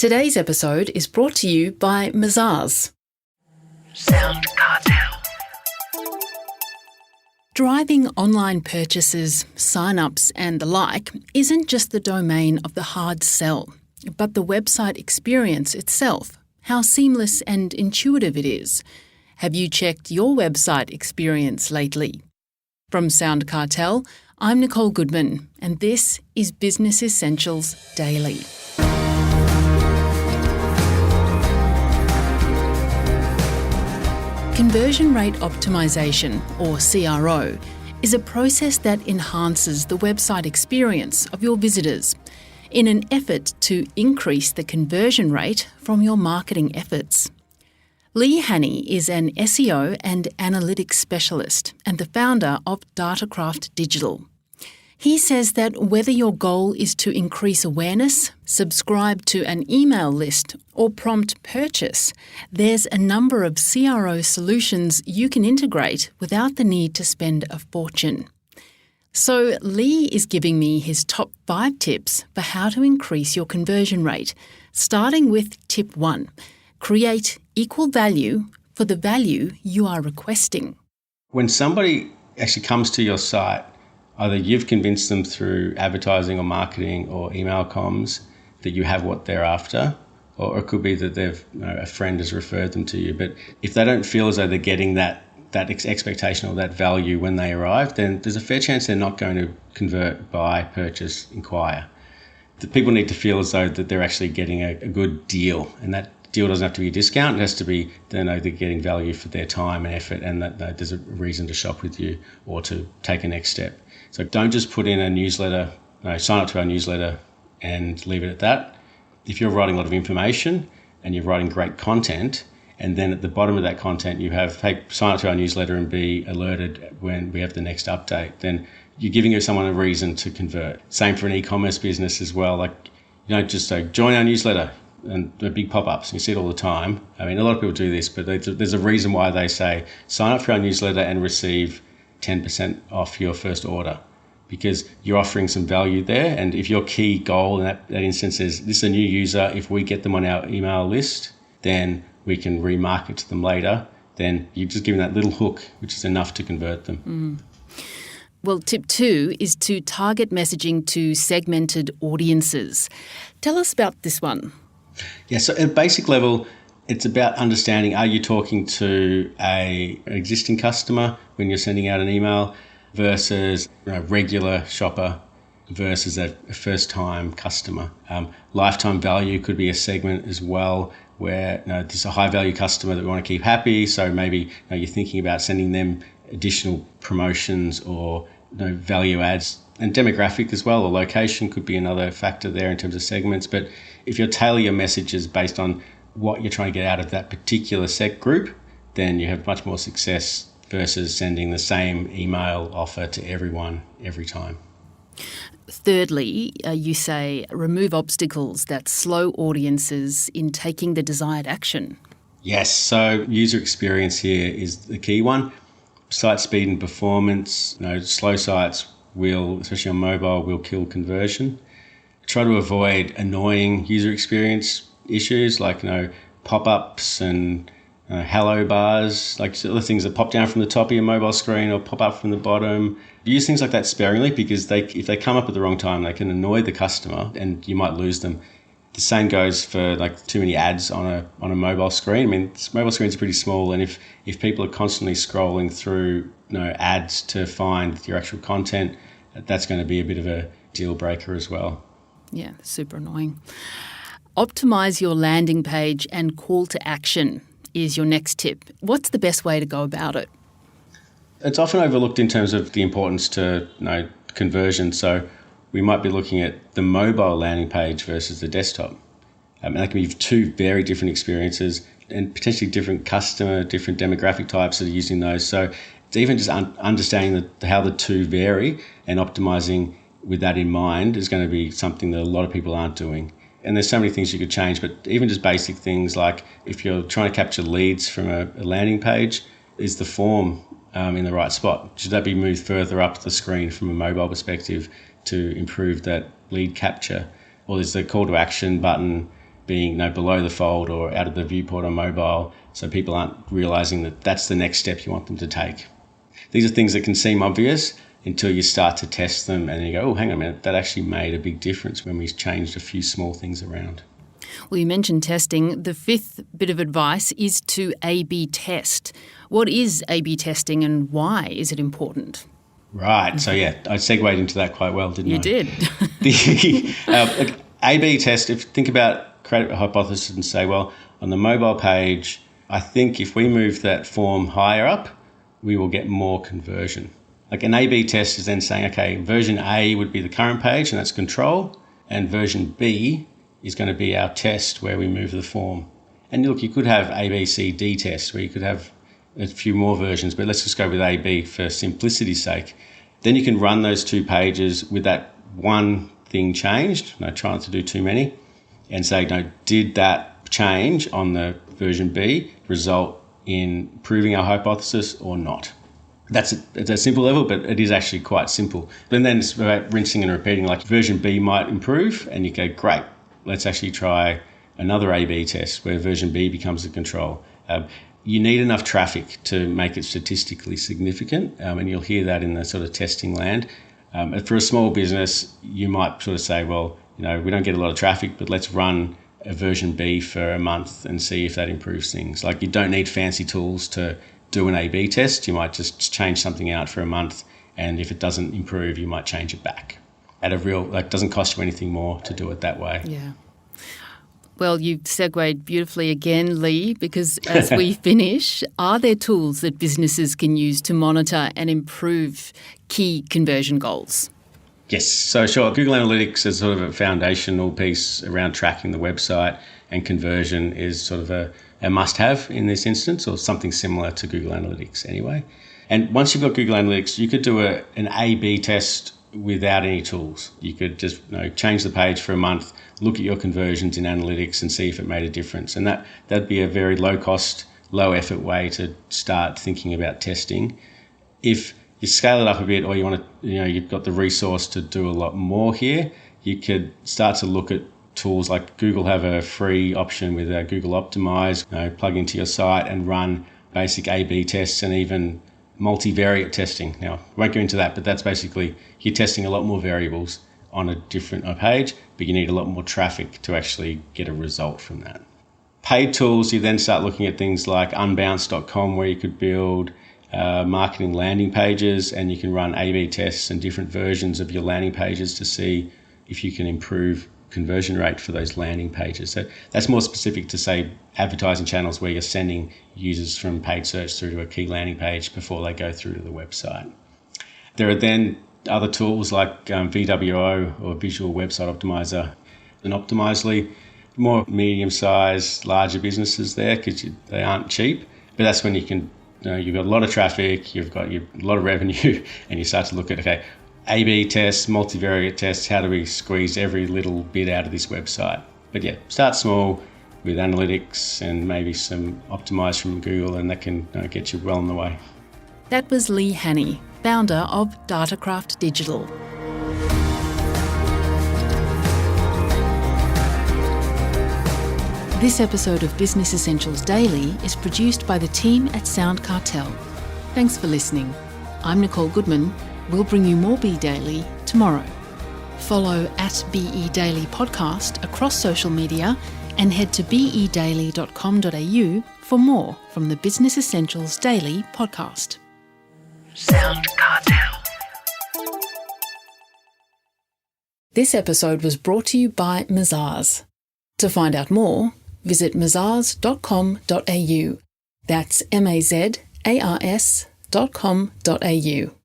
Today's episode is brought to you by Mazars. SoundCartel. Driving online purchases, sign-ups and the like isn't just the domain of the hard sell, but the website experience itself, how seamless and intuitive it is. Have you checked your website experience lately? From SoundCartel, I'm Nicole Goodman, and this is Business Essentials Daily. Conversion rate optimization, or CRO, is a process that enhances the website experience of your visitors in an effort to increase the conversion rate from your marketing efforts. Lee Haney is an SEO and analytics specialist and the founder of Datacraft Digital. He says that whether your goal is to increase awareness, subscribe to an email list, or prompt purchase, there's a number of CRO solutions you can integrate without the need to spend a fortune. So Lee is giving me his top 5 tips for how to increase your conversion rate, starting with tip 1. Create equal value for the value you are requesting. When somebody actually comes to your site, either you've convinced them through advertising or marketing or email comms that you have what they're after, or it could be that a friend has referred them to you. But if they don't feel as though they're getting that expectation or that value when they arrive, then there's a fair chance they're not going to convert, buy, purchase, inquire. The people need to feel as though that they're actually getting a good deal, and that deal doesn't have to be a discount. It has to be they know they're getting value for their time and effort, and that there's a reason to shop with you or to take a next step. So don't just put in a newsletter, sign up to our newsletter and leave it at that. If you're writing a lot of information and you're writing great content, and then at the bottom of that content you have, hey, sign up to our newsletter and be alerted when we have the next update, then you're giving someone a reason to convert. Same for an e-commerce business as well. Like, you don't just say, join our newsletter and the big pop-ups. You see it all the time. I mean, a lot of people do this, but there's a reason why they say, sign up for our newsletter and receive 10% off your first order, because you're offering some value there. And if your key goal in that instance is this is a new user, if we get them on our email list, then we can remarket to them later, then you're just giving that little hook, which is enough to convert them. Well, tip 2 is to target messaging to segmented audiences. Tell us about this one. Yeah, so at a basic level, it's about understanding, are you talking to an existing customer when you're sending out an email versus a regular shopper versus a first-time customer. Lifetime value could be a segment as well, where there's a high-value customer that we want to keep happy, so maybe you're thinking about sending them additional promotions or value adds. And demographic as well, or location could be another factor there in terms of segments. But if you tailor your messages based on what you're trying to get out of that particular set group, then you have much more success versus sending the same email offer to everyone every time. Thirdly, you say remove obstacles that slow audiences in taking the desired action. Yes, so user experience here is the key one. Site speed and performance, slow sites will, especially on mobile, will kill conversion. Try to avoid annoying user experience issues like pop-ups and hello bars, like the things that pop down from the top of your mobile screen or pop up from the bottom. Use things like that sparingly, because if they come up at the wrong time, they can annoy the customer and you might lose them. The same goes for too many ads on a mobile screen. I mean, mobile screens are pretty small, and if people are constantly scrolling through ads to find your actual content, that's going to be a bit of a deal breaker as well. Yeah, super annoying. Optimize your landing page and call to action is your next tip. What's the best way to go about it? It's often overlooked in terms of the importance to conversion. So we might be looking at the mobile landing page versus the desktop. And that can be 2 very different experiences and potentially different customer, different demographic types that are using those. So it's even just understanding how the 2 vary and optimizing with that in mind is going to be something that a lot of people aren't doing. And there's so many things you could change, but even just basic things like if you're trying to capture leads from a landing page, is the form in the right spot? Should that be moved further up the screen from a mobile perspective to improve that lead capture? Or is the call to action button being below the fold or out of the viewport on mobile, so people aren't realising that that's the next step you want them to take. These are things that can seem obvious until you start to test them and you go, oh, hang on a minute, that actually made a big difference when we changed a few small things around. Well, you mentioned testing. The fifth bit of advice is to A/B test. What is A/B testing and why is it important? Right. So, I segued into that quite well, didn't I? You did. The A/B test, if you think about create a hypothesis and say, well, on the mobile page, I think if we move that form higher up, we will get more conversion. Like an A/B test is then saying, okay, version A would be the current page and that's control, and version B is going to be our test where we move the form. And look, you could have A, B, C, D tests where you could have a few more versions, but let's just go with A, B for simplicity's sake. Then you can run those two pages with that one thing changed, try not to do too many, and say, did that change on the version B result in proving our hypothesis or not? It's a simple level, but it is actually quite simple. And then it's about rinsing and repeating, like version B might improve, and you go, great, let's actually try another A/B test where version B becomes the control. You need enough traffic to make it statistically significant, and you'll hear that in the sort of testing land. For a small business, you might sort of say, well, we don't get a lot of traffic, but let's run a version B for a month and see if that improves things. Like, you don't need fancy tools to do an A/B test. You might just change something out for a month, and if it doesn't improve, you might change it back. Doesn't cost you anything more to do it that way. Yeah. Well, you've segued beautifully again, Lee, because as we finish, are there tools that businesses can use to monitor and improve key conversion goals? Yes, so sure. Google Analytics is sort of a foundational piece around tracking the website, and conversion is sort of a must-have in this instance, or something similar to Google Analytics anyway. And once you've got Google Analytics, you could do an A/B test without any tools. You could just change the page for a month, look at your conversions in Analytics and see if it made a difference. And that'd be a very low-cost, low-effort way to start thinking about testing. If you scale it up a bit, or you want to, you've got the resource to do a lot more here, you could start to look at tools like Google have a free option with Google Optimize, plug into your site and run basic A/B tests and even multivariate testing. Now, I won't go into that, but that's basically you're testing a lot more variables on a different page, but you need a lot more traffic to actually get a result from that. Paid tools, you then start looking at things like unbounce.com, where you could build marketing landing pages, and you can run A/B tests and different versions of your landing pages to see if you can improve conversion rate for those landing pages. So that's more specific to, say, advertising channels where you're sending users from paid search through to a key landing page before they go through to the website. There are then other tools like VWO, or Visual Website Optimizer, and Optimizely, more medium-sized, larger businesses there, because they aren't cheap. But that's when you can, you've got a lot of traffic, you've got a lot of revenue, and you start to look at, okay, A/B tests, multivariate tests, how do we squeeze every little bit out of this website? But yeah, start small with analytics and maybe some optimize from Google, and that can get you well on the way. That was Lee Hannay, founder of Datacraft Digital. This episode of Business Essentials Daily is produced by the team at SoundCartel. Thanks for listening. I'm Nicole Goodman. We'll bring you more Be Daily tomorrow. Follow @BE Daily Podcast across social media and head to bedaily.com.au for more from the Business Essentials Daily podcast. SoundCartel. This episode was brought to you by Mazars. To find out more, visit mazars.com.au. That's mazars.com.au.